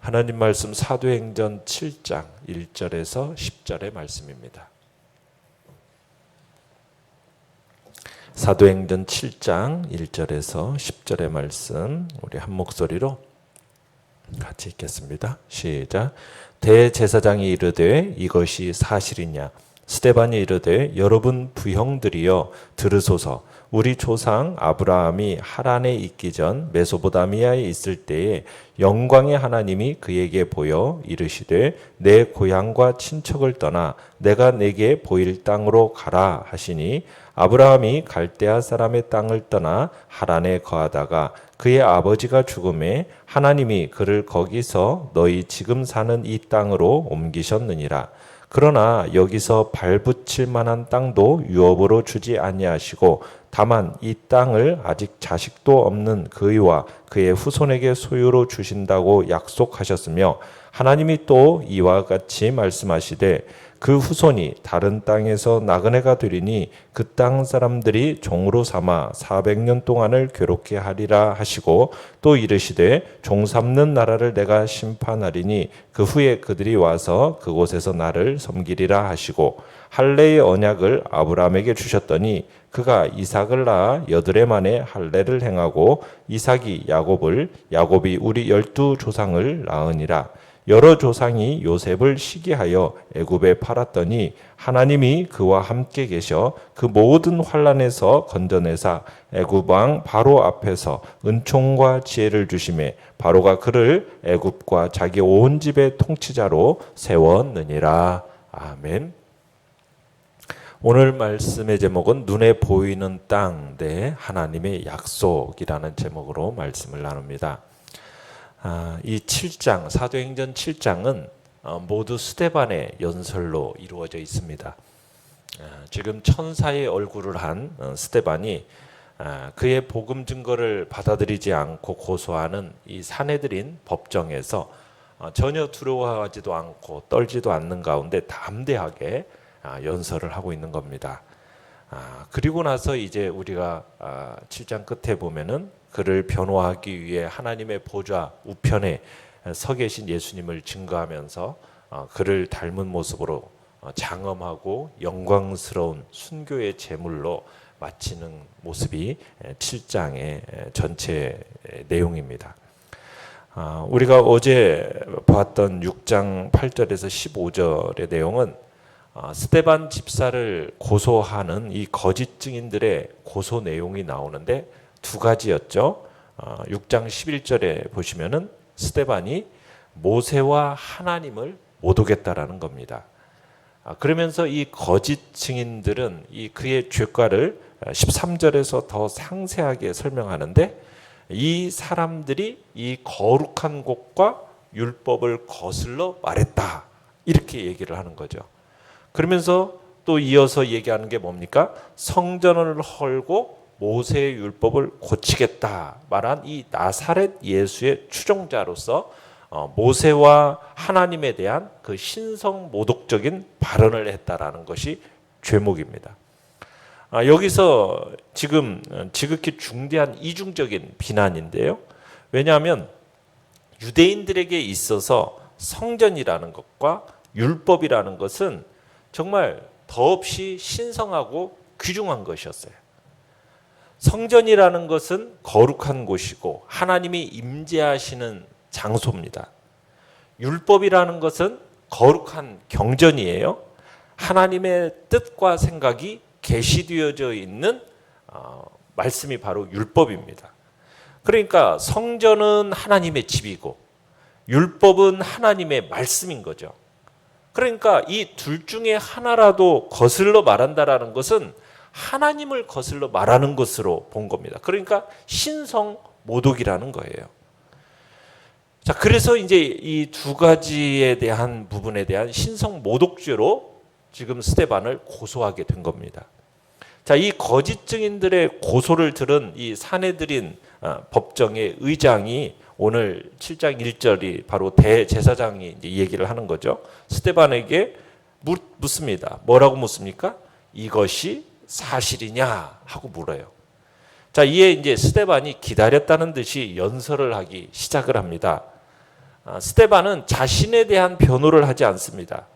하나님 말씀 사도행전 7장 1절에서 10절의 말씀입니다. 사도행전 7장 1절에서 10절의 말씀 우리 한 목소리로 같이 읽겠습니다. 시작. 대제사장이 이르되 이것이 사실이냐? 스데반이 이르되 여러분 부형들이여 들으소서. 우리 조상 아브라함이 하란에 있기 전 메소포타미아에 있을 때에 영광의 하나님이 그에게 보여 이르시되 내 고향과 친척을 떠나 내가 내게 보일 땅으로 가라 하시니 아브라함이 갈대아 사람의 땅을 떠나 하란에 거하다가 그의 아버지가 죽음에 하나님이 그를 거기서 너희 지금 사는 이 땅으로 옮기셨느니라. 그러나 여기서 발붙일 만한 땅도 유업으로 주지 아니하시고 다만 이 땅을 아직 자식도 없는 그이와 그의 후손에게 소유로 주신다고 약속하셨으며 하나님이 또 이와 같이 말씀하시되 그 후손이 다른 땅에서 나그네가 되리니 그 땅 사람들이 종으로 삼아 400년 동안을 괴롭게 하리라 하시고 또 이르시되 종 삼는 나라를 내가 심판하리니 그 후에 그들이 와서 그곳에서 나를 섬기리라 하시고 할례의 언약을 아브라함에게 주셨더니 그가 이삭을 낳아 8해 만에 할례를 행하고 이삭이 야곱을 야곱이 우리 12조상을 낳으니라. 여러 조상이 요셉을 시기하여 애굽에 팔았더니 하나님이 그와 함께 계셔 그 모든 환난에서 건져내사 애굽 왕 바로 앞에서 은총과 지혜를 주심에 바로가 그를 애굽과 자기 온 집의 통치자로 세웠느니라. 아멘. 오늘 말씀의 제목은 눈에 보이는 땅 대 하나님의 약속이라는 제목으로 말씀을 나눕니다. 이 7장, 사도행전 7장은 모두 스데반의 연설로 이루어져 있습니다. 지금 천사의 얼굴을 한 스데반이 그의 복음 증거를 받아들이지 않고 고소하는 이 사내들인 법정에서 전혀 두려워하지도 않고 떨지도 않는 가운데 담대하게 연설을 하고 있는 겁니다. 그리고 나서 이제 우리가 7장 끝에 보면은 그를 변호하기 위해 하나님의 보좌 우편에 서 계신 예수님을 증거하면서 그를 닮은 모습으로 장엄하고 영광스러운 순교의 제물로 마치는 모습이 7장의 전체 내용입니다. 우리가 어제 봤던 6장 8절에서 15절의 내용은 스데반 집사를 고소하는 이 거짓 증인들의 고소 내용이 나오는데 두 가지였죠. 6장 11절에 보시면은 스데반이 모세와 하나님을 못 오겠다라는 겁니다. 그러면서 이 거짓 증인들은 이 그의 죄과를 13절에서 더 상세하게 설명하는데 이 사람들이 이 거룩한 곳과 율법을 거슬러 말했다. 이렇게 얘기를 하는 거죠. 그러면서 또 이어서 얘기하는 게 뭡니까? 성전을 헐고 모세의 율법을 고치겠다 말한 이 나사렛 예수의 추종자로서 모세와 하나님에 대한 그 신성 모독적인 발언을 했다라는 것이 죄목입니다. 여기서 지금 지극히 중대한 이중적인 비난인데요. 왜냐하면 유대인들에게 있어서 성전이라는 것과 율법이라는 것은 정말 더없이 신성하고 귀중한 것이었어요. 성전이라는 것은 거룩한 곳이고 하나님이 임재하시는 장소입니다. 율법이라는 것은 거룩한 경전이에요. 하나님의 뜻과 생각이 계시되어져 있는 말씀이 바로 율법입니다. 그러니까 성전은 하나님의 집이고 율법은 하나님의 말씀인 거죠. 그러니까 이 둘 중에 하나라도 거슬러 말한다라는 것은 하나님을 거슬러 말하는 것으로 본 겁니다. 그러니까 신성 모독이라는 거예요. 자, 그래서 이제 이 두 가지에 대한 부분에 대한 신성 모독죄로 지금 스데반을 고소하게 된 겁니다. 자, 이 거짓 증인들의 고소를 들은 이 사내들인 법정의 의장이 오늘 7장 1절이 바로 대제사장이 이제 얘기를 하는 거죠. 스데반에게 묻습니다. 뭐라고 묻습니까? 이것이 사실이냐 하고 물어요. 자, 이에 이제 스데반이 기다렸다는 듯이 연설을 하기 시작을 합니다. 스데반은 자신에 대한 변호를 하지 않습니다.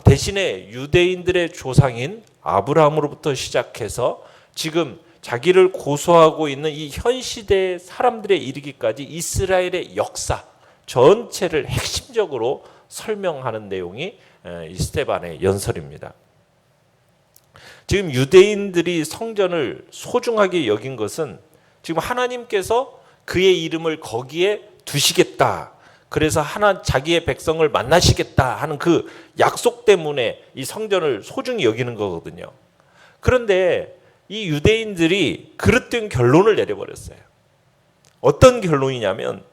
대신에 유대인들의 조상인 아브라함으로부터 시작해서 지금 자기를 고소하고 있는 이 현 시대의 사람들에 이르기까지 이스라엘의 역사 전체를 핵심적으로 설명하는 내용이 이 스데반의 연설입니다. 지금 유대인들이 성전을 소중하게 여긴 것은 지금 하나님께서 그의 이름을 거기에 두시겠다. 그래서 자기의 백성을 만나시겠다 하는 그 약속 때문에 이 성전을 소중히 여기는 거거든요. 그런데 이 유대인들이 그릇된 결론을 내려버렸어요. 어떤 결론이냐면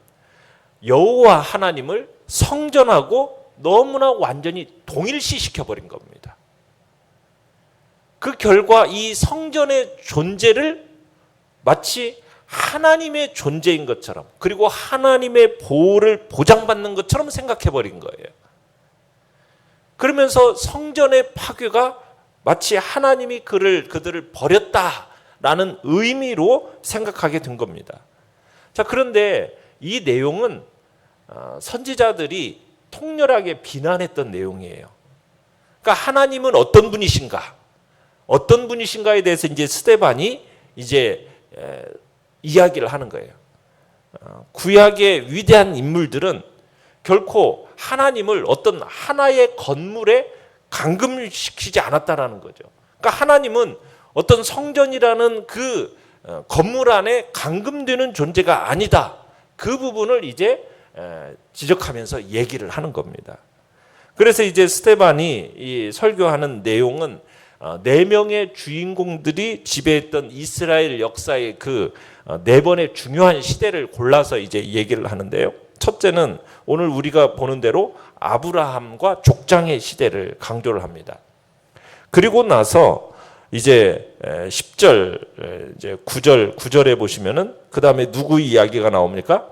여호와 하나님을 성전하고 너무나 완전히 동일시시켜버린 겁니다. 그 결과 이 성전의 존재를 마치 하나님의 존재인 것처럼 그리고 하나님의 보호를 보장받는 것처럼 생각해버린 거예요. 그러면서 성전의 파괴가 마치 하나님이 그들을 버렸다라는 의미로 생각하게 된 겁니다. 자, 그런데 이 내용은 선지자들이 통렬하게 비난했던 내용이에요. 그러니까 하나님은 어떤 분이신가? 어떤 분이신가에 대해서 이제 스데반이 이제 이야기를 하는 거예요. 구약의 위대한 인물들은 결코 하나님을 어떤 하나의 건물에 감금시키지 않았다라는 거죠. 그러니까 하나님은 어떤 성전이라는 그 건물 안에 감금되는 존재가 아니다. 그 부분을 이제 지적하면서 얘기를 하는 겁니다. 그래서 이제 스데반이 이 설교하는 내용은 4명의 주인공들이 지배했던 이스라엘 역사의 그 4번의 중요한 시대를 골라서 이제 얘기를 하는데요. 첫째는 오늘 우리가 보는 대로 아브라함과 족장의 시대를 강조를 합니다. 그리고 나서 이제 10절, 이제 9절에 보시면은 그 다음에 누구 이야기가 나옵니까?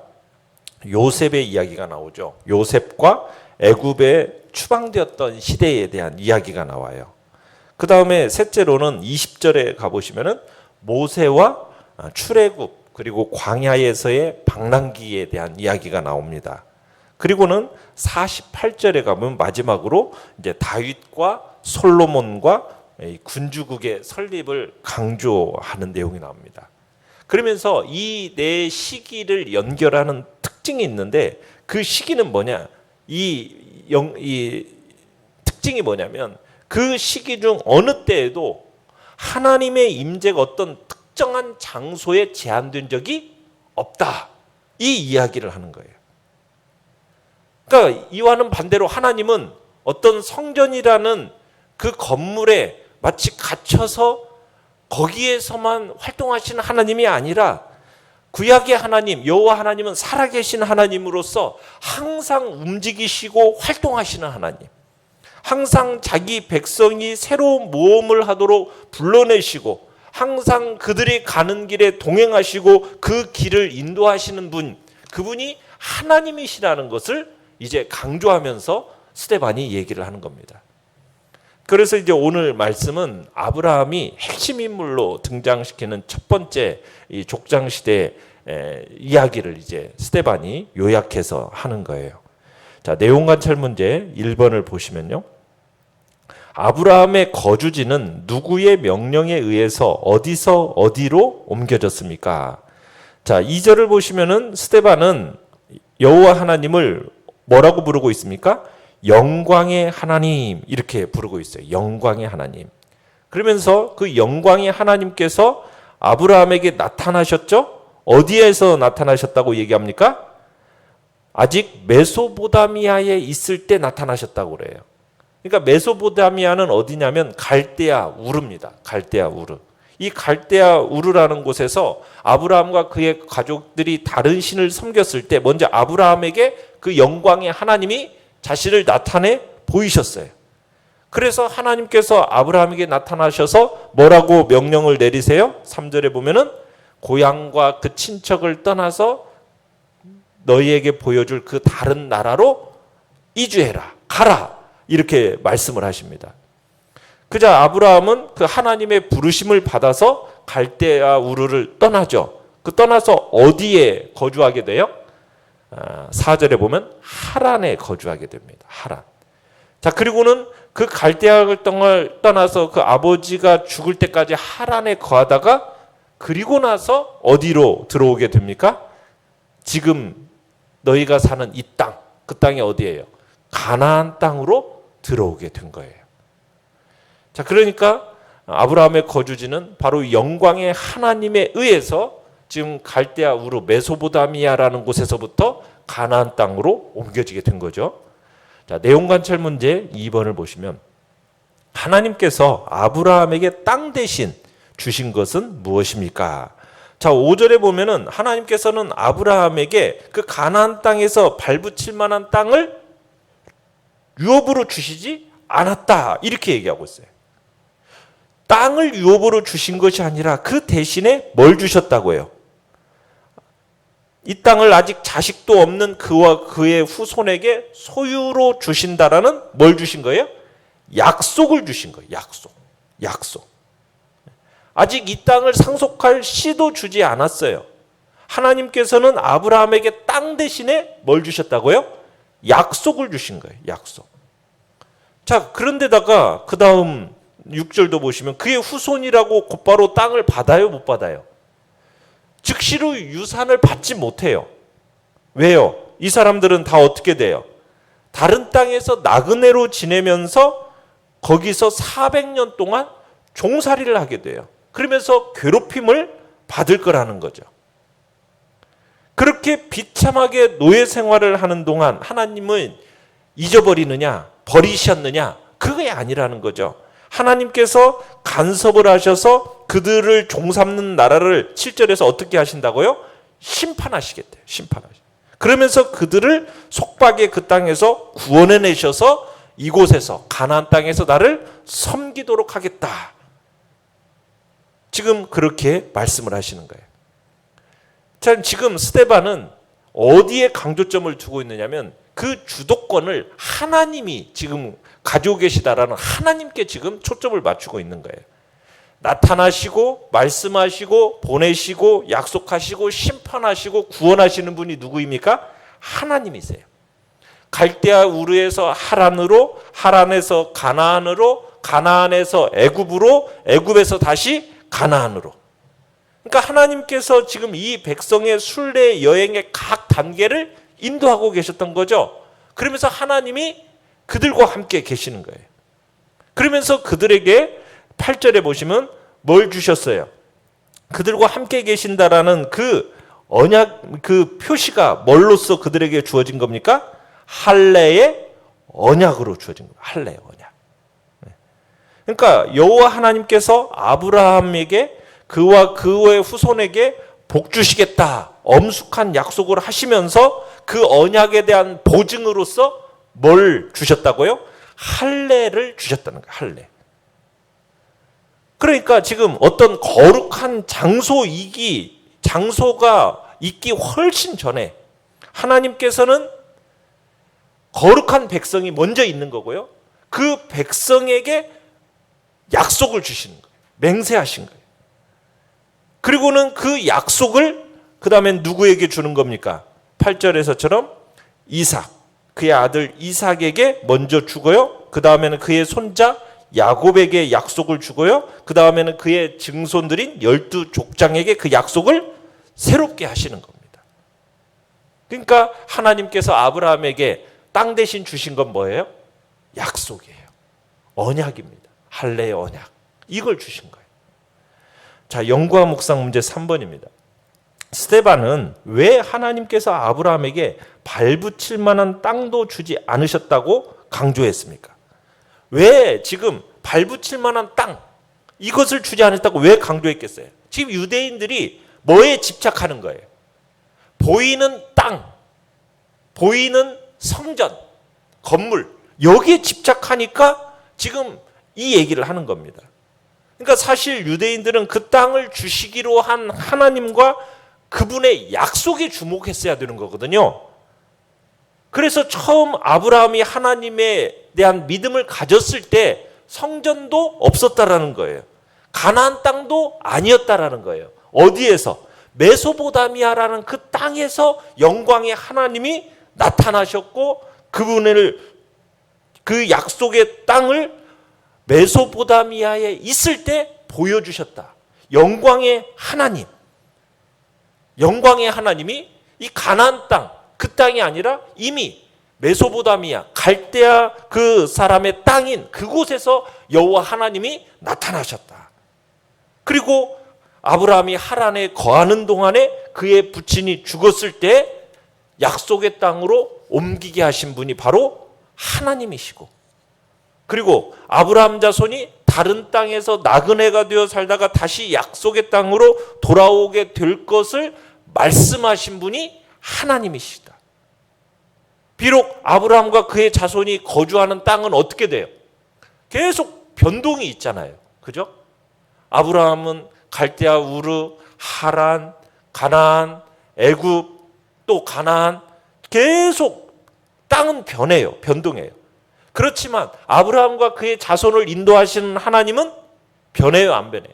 요셉의 이야기가 나오죠. 요셉과 애굽에 추방되었던 시대에 대한 이야기가 나와요. 그 다음에 셋째로는 20절에 가보시면은 모세와 출애굽 그리고 광야에서의 방랑기에 대한 이야기가 나옵니다. 그리고는 48절에 가면 마지막으로 이제 다윗과 솔로몬과 군주국의 설립을 강조하는 내용이 나옵니다. 그러면서 이 네 시기를 연결하는 특징이 있는데 그 시기는 뭐냐? 이 특징이 뭐냐면 그 시기 중 어느 때에도 하나님의 임재가 어떤 특정한 장소에 제한된 적이 없다. 이 이야기를 하는 거예요. 그러니까 이와는 반대로 하나님은 어떤 성전이라는 그 건물에 마치 갇혀서 거기에서만 활동하시는 하나님이 아니라 구약의 하나님, 여호와 하나님은 살아계신 하나님으로서 항상 움직이시고 활동하시는 하나님. 항상 자기 백성이 새로운 모험을 하도록 불러내시고 항상 그들이 가는 길에 동행하시고 그 길을 인도하시는 분, 그분이 하나님이시라는 것을 이제 강조하면서 스데반이 얘기를 하는 겁니다. 그래서 이제 오늘 말씀은 아브라함이 핵심 인물로 등장시키는 첫 번째 이 족장 시대 이야기를 이제 스데반이 요약해서 하는 거예요. 자, 내용 관찰 문제 1번을 보시면요. 아브라함의 거주지는 누구의 명령에 의해서 어디서 어디로 옮겨졌습니까? 자, 2절을 보시면은 스데반은 여호와 하나님을 뭐라고 부르고 있습니까? 영광의 하나님 이렇게 부르고 있어요. 영광의 하나님. 그러면서 그 영광의 하나님께서 아브라함에게 나타나셨죠? 어디에서 나타나셨다고 얘기합니까? 아직 메소포타미아에 있을 때 나타나셨다고 그래요. 그러니까 메소포타미아는 어디냐면 갈대아 우르입니다. 갈대아 우르. 이 갈대아 우르라는 곳에서 아브라함과 그의 가족들이 다른 신을 섬겼을 때 먼저 아브라함에게 그 영광의 하나님이 자신을 나타내 보이셨어요. 그래서 하나님께서 아브라함에게 나타나셔서 뭐라고 명령을 내리세요? 3절에 보면은 고향과 그 친척을 떠나서 너희에게 보여줄 그 다른 나라로 이주해라, 가라 이렇게 말씀을 하십니다. 그자 아브라함은 그 하나님의 부르심을 받아서 갈대아 우르를 떠나죠. 그 떠나서 어디에 거주하게 돼요? 4절에 보면 하란에 거주하게 됩니다. 하란. 자, 그리고는 그 갈대아 땅을 떠나서 그 아버지가 죽을 때까지 하란에 거하다가 그리고 나서 어디로 들어오게 됩니까? 지금 너희가 사는 이 땅, 그 땅이 어디예요? 가나안 땅으로 들어오게 된 거예요. 자, 그러니까 아브라함의 거주지는 바로 영광의 하나님에 의해서 지금 갈대아 우르 메소포타미아라는 곳에서부터 가나안 땅으로 옮겨지게 된 거죠. 자, 내용 관찰 문제 2번을 보시면 하나님께서 아브라함에게 땅 대신 주신 것은 무엇입니까? 자, 5절에 보면은 하나님께서는 아브라함에게 그 가나안 땅에서 발붙일 만한 땅을 유업으로 주시지 않았다. 이렇게 얘기하고 있어요. 땅을 유업으로 주신 것이 아니라 그 대신에 뭘 주셨다고요? 이 땅을 아직 자식도 없는 그와 그의 후손에게 소유로 주신다라는 뭘 주신 거예요? 약속을 주신 거예요. 약속. 아직 이 땅을 상속할 씨도 주지 않았어요. 하나님께서는 아브라함에게 땅 대신에 뭘 주셨다고요? 약속을 주신 거예요. 약속. 자, 그런데다가 그 다음 6절도 보시면 그의 후손이라고 곧바로 땅을 받아요? 못 받아요? 즉시로 유산을 받지 못해요. 왜요? 이 사람들은 다 어떻게 돼요? 다른 땅에서 나그네로 지내면서 거기서 400년 동안 종살이를 하게 돼요. 그러면서 괴롭힘을 받을 거라는 거죠. 그렇게 비참하게 노예 생활을 하는 동안 하나님은 잊어버리느냐, 버리셨느냐, 그게 아니라는 거죠. 하나님께서 간섭을 하셔서 그들을 종삼는 나라를 7절에서 어떻게 하신다고요? 심판하시겠대요. 그러면서 그들을 속박의 그 땅에서 구원해내셔서 이곳에서 가나안 땅에서 나를 섬기도록 하겠다. 지금 그렇게 말씀을 하시는 거예요. 자, 지금 스데반은 어디에 강조점을 두고 있느냐면 그 주도권을 하나님이 지금 가지고 계시다라는 하나님께 지금 초점을 맞추고 있는 거예요. 나타나시고 말씀하시고 보내시고 약속하시고 심판하시고 구원하시는 분이 누구입니까? 하나님이세요. 갈대아 우르에서 하란으로, 하란에서 가나안으로, 가나안에서 애굽으로, 애굽에서 다시 가나안으로. 그러니까 하나님께서 지금 이 백성의 순례 여행의 각 단계를 인도하고 계셨던 거죠. 그러면서 하나님이 그들과 함께 계시는 거예요. 그러면서 그들에게 8절에 보시면 뭘 주셨어요? 그들과 함께 계신다라는 그 언약, 그 표시가 뭘로써 그들에게 주어진 겁니까? 할례의 언약으로 주어진 거예요. 할례의 언약. 그러니까 여호와 하나님께서 아브라함에게 그와 그의 후손에게 복 주시겠다. 엄숙한 약속을 하시면서 그 언약에 대한 보증으로서 뭘 주셨다고요? 할례를 주셨다는 거예요. 할례. 그러니까 지금 어떤 거룩한 장소가 있기 훨씬 전에 하나님께서는 거룩한 백성이 먼저 있는 거고요. 그 백성에게 약속을 주시는 거예요. 맹세하신 거예요. 그리고는 그 약속을 그 다음엔 누구에게 주는 겁니까? 8절에서처럼 이삭, 그의 아들 이삭에게 먼저 주고요. 그 다음에는 그의 손자 야곱에게 약속을 주고요. 그 다음에는 그의 증손들인 12족장에게 그 약속을 새롭게 하시는 겁니다. 그러니까 하나님께서 아브라함에게 땅 대신 주신 건 뭐예요? 약속이에요. 언약입니다. 할례의 언약. 이걸 주신 거예요. 자, 연구와 묵상 문제 3번입니다. 스데반은 왜 하나님께서 아브라함에게 발붙일 만한 땅도 주지 않으셨다고 강조했습니까? 왜 지금 발붙일 만한 땅, 이것을 주지 않았다고 왜 강조했겠어요? 지금 유대인들이 뭐에 집착하는 거예요? 보이는 땅, 보이는 성전, 건물, 여기에 집착하니까 지금 이 얘기를 하는 겁니다. 그러니까 사실 유대인들은 그 땅을 주시기로 한 하나님과 그분의 약속에 주목했어야 되는 거거든요. 그래서 처음 아브라함이 하나님에 대한 믿음을 가졌을 때 성전도 없었다라는 거예요. 가나안 땅도 아니었다라는 거예요. 어디에서? 메소포타미아라는 그 땅에서 영광의 하나님이 나타나셨고 그 약속의 땅을 메소포타미아에 있을 때 보여주셨다. 영광의 하나님이 이 가나안 땅, 그 땅이 아니라 이미 메소포타미아, 갈대아 그 사람의 땅인 그곳에서 여호와 하나님이 나타나셨다. 그리고 아브라함이 하란에 거하는 동안에 그의 부친이 죽었을 때 약속의 땅으로 옮기게 하신 분이 바로 하나님이시고, 그리고 아브라함 자손이 다른 땅에서 나그네가 되어 살다가 다시 약속의 땅으로 돌아오게 될 것을 말씀하신 분이 하나님이시다. 비록 아브라함과 그의 자손이 거주하는 땅은 어떻게 돼요? 계속 변동이 있잖아요. 그죠? 아브라함은 갈대아 우르, 하란, 가나안, 애굽, 또 가나안, 계속 땅은 변동해요. 그렇지만 아브라함과 그의 자손을 인도하시는 하나님은 변해요, 안 변해요?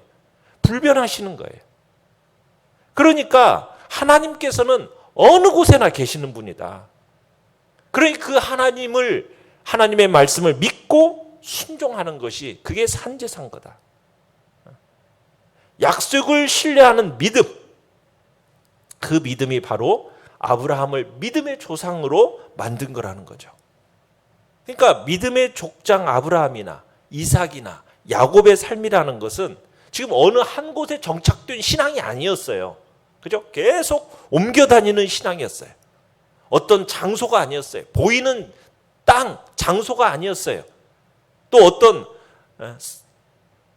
불변하시는 거예요. 그러니까 하나님께서는 어느 곳에나 계시는 분이다. 그러니 그 하나님의 말씀을 믿고 순종하는 것이 그게 산제산 거다. 약속을 신뢰하는 믿음, 그 믿음이 바로 아브라함을 믿음의 조상으로 만든 거라는 거죠. 그러니까 믿음의 족장 아브라함이나 이삭이나 야곱의 삶이라는 것은 지금 어느 한 곳에 정착된 신앙이 아니었어요. 그죠? 계속 옮겨 다니는 신앙이었어요. 어떤 장소가 아니었어요. 보이는 땅, 장소가 아니었어요. 또 어떤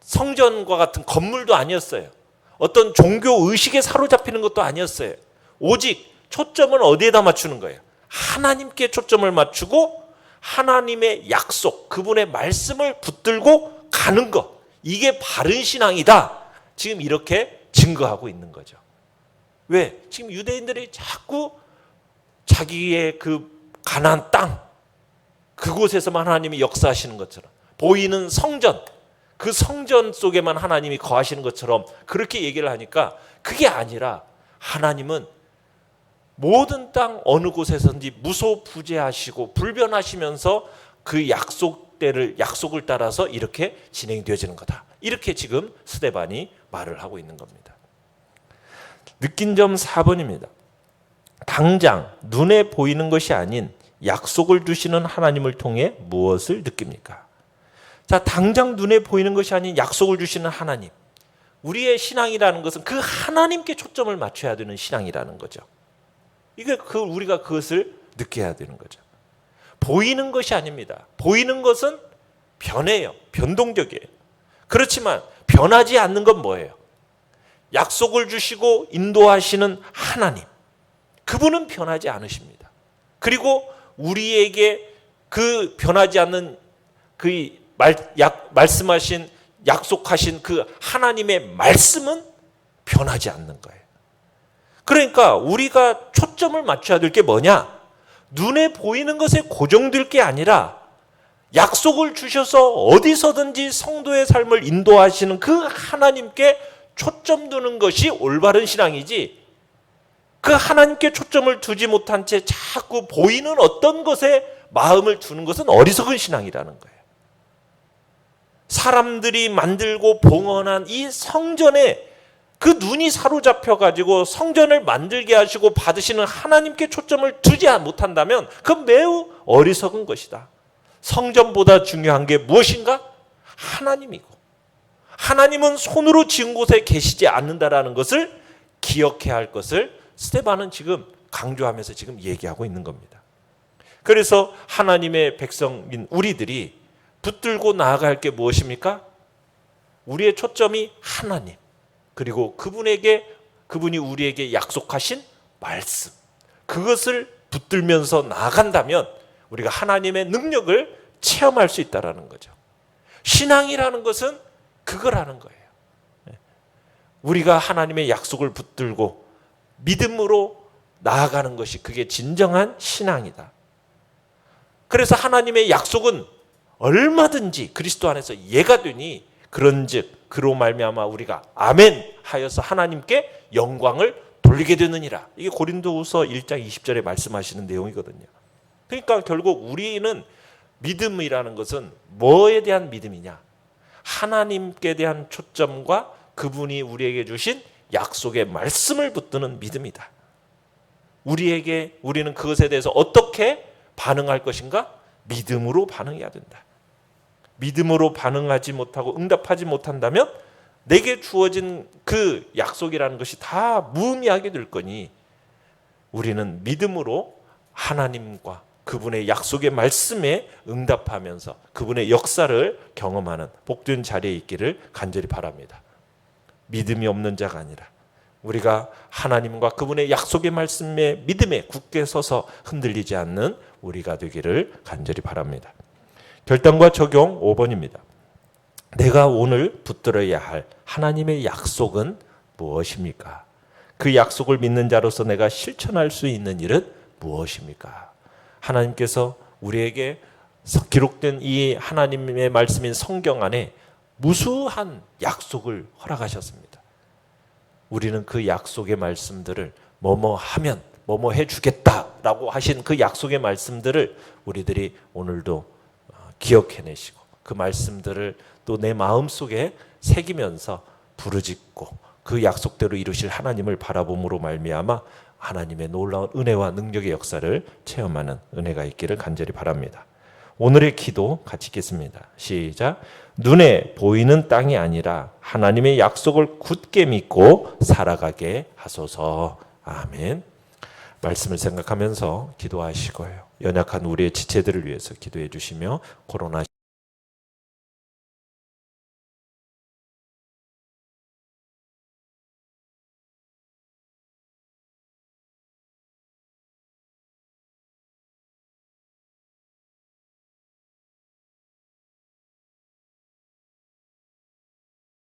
성전과 같은 건물도 아니었어요. 어떤 종교 의식에 사로잡히는 것도 아니었어요. 오직 초점은 어디에다 맞추는 거예요? 하나님께 초점을 맞추고 하나님의 약속, 그분의 말씀을 붙들고 가는 것, 이게 바른 신앙이다. 지금 이렇게 증거하고 있는 거죠. 왜? 지금 유대인들이 자꾸 자기의 그 가나안 땅, 그곳에서만 하나님이 역사하시는 것처럼, 보이는 성전, 그 성전 속에만 하나님이 거하시는 것처럼 그렇게 얘기를 하니까, 그게 아니라 하나님은 모든 땅 어느 곳에서든지 무소부재하시고 불변하시면서 그 약속을 따라서 이렇게 진행되어지는 거다. 이렇게 지금 스데반이 말을 하고 있는 겁니다. 느낀 점 4번입니다. 당장 눈에 보이는 것이 아닌 약속을 주시는 하나님을 통해 무엇을 느낍니까? 자, 당장 눈에 보이는 것이 아닌 약속을 주시는 하나님. 우리의 신앙이라는 것은 그 하나님께 초점을 맞춰야 되는 신앙이라는 거죠. 우리가 그것을 느껴야 되는 거죠. 보이는 것이 아닙니다. 보이는 것은 변해요. 변동적이에요. 그렇지만 변하지 않는 건 뭐예요? 약속을 주시고 인도하시는 하나님. 그분은 변하지 않으십니다. 그리고 우리에게 그 변하지 않는 말씀하신, 약속하신 그 하나님의 말씀은 변하지 않는 거예요. 그러니까 우리가 초점을 맞춰야 될 게 뭐냐? 눈에 보이는 것에 고정될 게 아니라 약속을 주셔서 어디서든지 성도의 삶을 인도하시는 그 하나님께 초점 두는 것이 올바른 신앙이지, 그 하나님께 초점을 두지 못한 채 자꾸 보이는 어떤 것에 마음을 두는 것은 어리석은 신앙이라는 거예요. 사람들이 만들고 봉헌한 이 성전에 그 눈이 사로잡혀가지고 성전을 만들게 하시고 받으시는 하나님께 초점을 두지 못한다면 그건 매우 어리석은 것이다. 성전보다 중요한 게 무엇인가? 하나님이고, 하나님은 손으로 지은 곳에 계시지 않는다라는 것을 기억해야 할 것을 스데반은 지금 강조하면서 지금 얘기하고 있는 겁니다. 그래서 하나님의 백성인 우리들이 붙들고 나아가야 할 게 무엇입니까? 우리의 초점이 하나님, 그리고 그분이 우리에게 약속하신 말씀, 그것을 붙들면서 나아간다면 우리가 하나님의 능력을 체험할 수 있다는 거죠. 신앙이라는 것은 그거라는 거예요. 우리가 하나님의 약속을 붙들고 믿음으로 나아가는 것이 그게 진정한 신앙이다. 그래서 하나님의 약속은 얼마든지 그리스도 안에서 예가 되니 그런즉 그로 말미암아 우리가 아멘 하여서 하나님께 영광을 돌리게 되느니라. 이게 고린도후서 1장 20절에 말씀하시는 내용이거든요. 그러니까 결국 우리는 믿음이라는 것은 뭐에 대한 믿음이냐? 하나님께 대한 초점과 그분이 우리에게 주신 약속의 말씀을 붙드는 믿음이다. 우리는 그것에 대해서 어떻게 반응할 것인가? 믿음으로 반응해야 된다. 믿음으로 반응하지 못하고 응답하지 못한다면 내게 주어진 그 약속이라는 것이 다 무의미하게 될 거니 우리는 믿음으로 하나님과 그분의 약속의 말씀에 응답하면서 그분의 역사를 경험하는 복된 자리에 있기를 간절히 바랍니다. 믿음이 없는 자가 아니라 우리가 하나님과 그분의 약속의 말씀에 믿음에 굳게 서서 흔들리지 않는 우리가 되기를 간절히 바랍니다. 결단과 적용 5번입니다. 내가 오늘 붙들어야 할 하나님의 약속은 무엇입니까? 그 약속을 믿는 자로서 내가 실천할 수 있는 일은 무엇입니까? 하나님께서 우리에게 기록된 이 하나님의 말씀인 성경 안에 무수한 약속을 허락하셨습니다. 우리는 그 약속의 말씀들을 뭐뭐 하면 뭐뭐 해주겠다라고 하신 그 약속의 말씀들을 우리들이 오늘도 기억해내시고 그 말씀들을 또 내 마음속에 새기면서 부르짖고 그 약속대로 이루실 하나님을 바라봄으로 말미암아 하나님의 놀라운 은혜와 능력의 역사를 체험하는 은혜가 있기를 간절히 바랍니다. 오늘의 기도 같이 읽겠습니다. 시작. 눈에 보이는 땅이 아니라 하나님의 약속을 굳게 믿고 살아가게 하소서. 아멘. 말씀을 생각하면서 기도하시고요. 연약한 우리의 지체들을 위해서 기도해 주시며 코로나